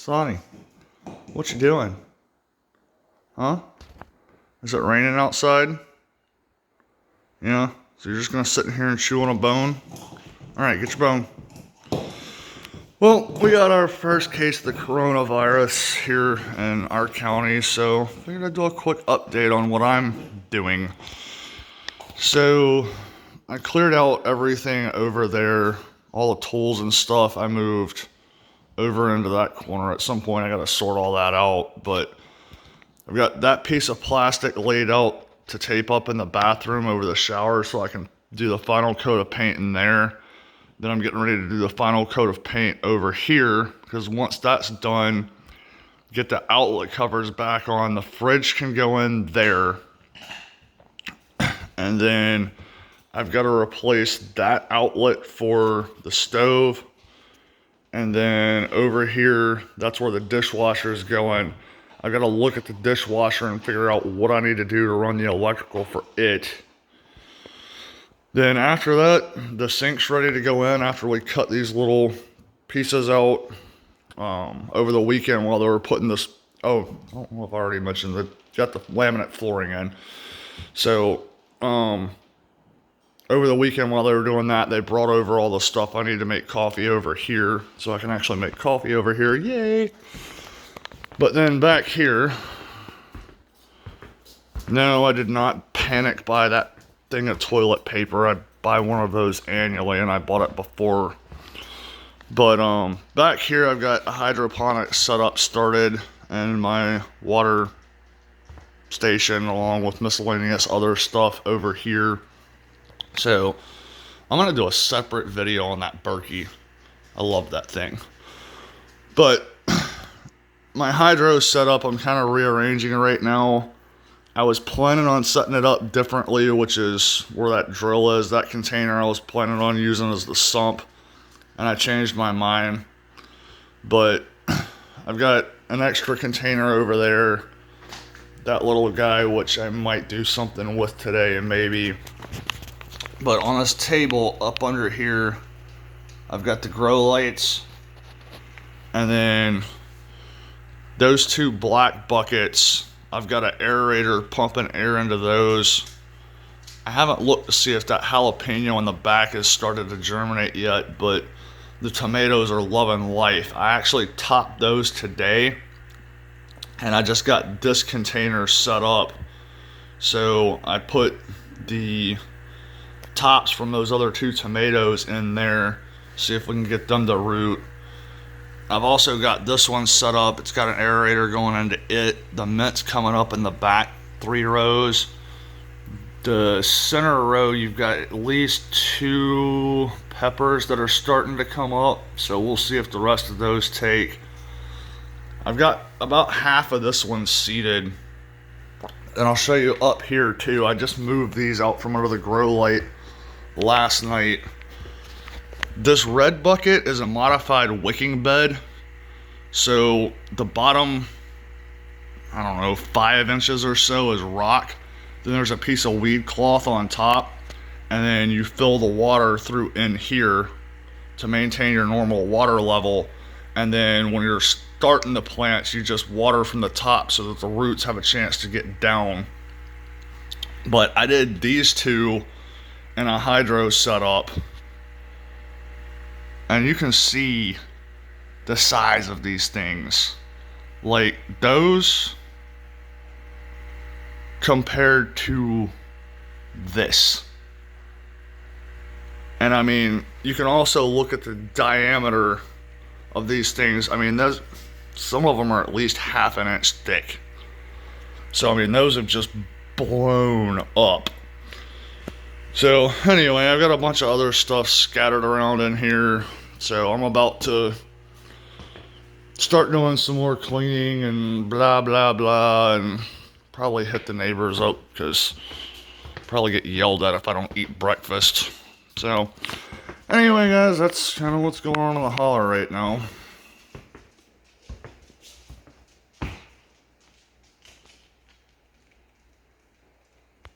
Sonny, what you doing? Huh? Is it raining outside? Yeah? So you're just gonna sit in here and chew on a bone? Alright, get your bone. Well, we got our first case of the coronavirus here in our county, so I figured I'd do a quick update on what I'm doing. So, I cleared out everything over there, all the tools and stuff. I moved over into that corner. At some point I gotta sort all that out, but I've got that piece of plastic laid out to tape up in the bathroom over the shower so I can do the final coat of paint in there. Then I'm getting ready to do the final coat of paint over here, because once that's done, get the outlet covers back on, the fridge can go in there. And then I've got to replace that outlet for the stove. And then over here, that's where the dishwasher is going. I got to look at the dishwasher and figure out what I need to do to run the electrical for it. Then after that, the sink's ready to go in after we cut these little pieces out over the weekend while they were putting this, I don't know if I already mentioned that, got the laminate flooring in. So, over the weekend while they were doing that, they brought over all the stuff I need to make coffee over here, so I can actually make coffee over here, yay! But then back here, no, I did not panic buy that thing of toilet paper. I buy one of those annually, and I bought it before. But back here I've got a hydroponic setup started and my water station along with miscellaneous other stuff over here. So I'm gonna do a separate video on that Berkey. I love that thing. But my hydro setup, I'm kind of rearranging it right now. I was planning on setting it up differently, which is where that drill is. That container I was planning on using as the sump, and I changed my mind. But I've got an extra container over there, that little guy, which I might do something with today and maybe. But on this table up under here, I've got the grow lights, and then those two black buckets, I've got an aerator pumping air into those. I haven't looked to see if that jalapeno in the back has started to germinate yet, but the tomatoes are loving life. I actually topped those today, and I just got this container set up. So I put the tops from those other two tomatoes in there, see if we can get them to root. I've also got this one set up. It's got an aerator going into it. The mint's coming up in the back 3 rows. The center row, you've got at least 2 peppers that are starting to come up. So we'll see if the rest of those take. I've got about half of this one seeded. And I'll show you up here too. I just moved these out from under the grow light last night. This red bucket is a modified wicking bed. So the bottom, I don't know, 5 inches or so is rock. Then there's a piece of weed cloth on top. And then you fill the water through in here to maintain your normal water level. And then when you're starting the plants, you just water from the top so that the roots have a chance to get down. But I did these two in a hydro setup. And you can see the size of these things. Like those compared to this. And I mean, you can also look at the diameter of these things. I mean, some of them are at least ½ an inch thick. So I mean, those have just blown up. So anyway, I've got a bunch of other stuff scattered around in here. So I'm about to start doing some more cleaning and blah, blah, blah, and probably hit the neighbors up because probably get yelled at if I don't eat breakfast. So anyway, guys, that's kind of what's going on in the holler right now.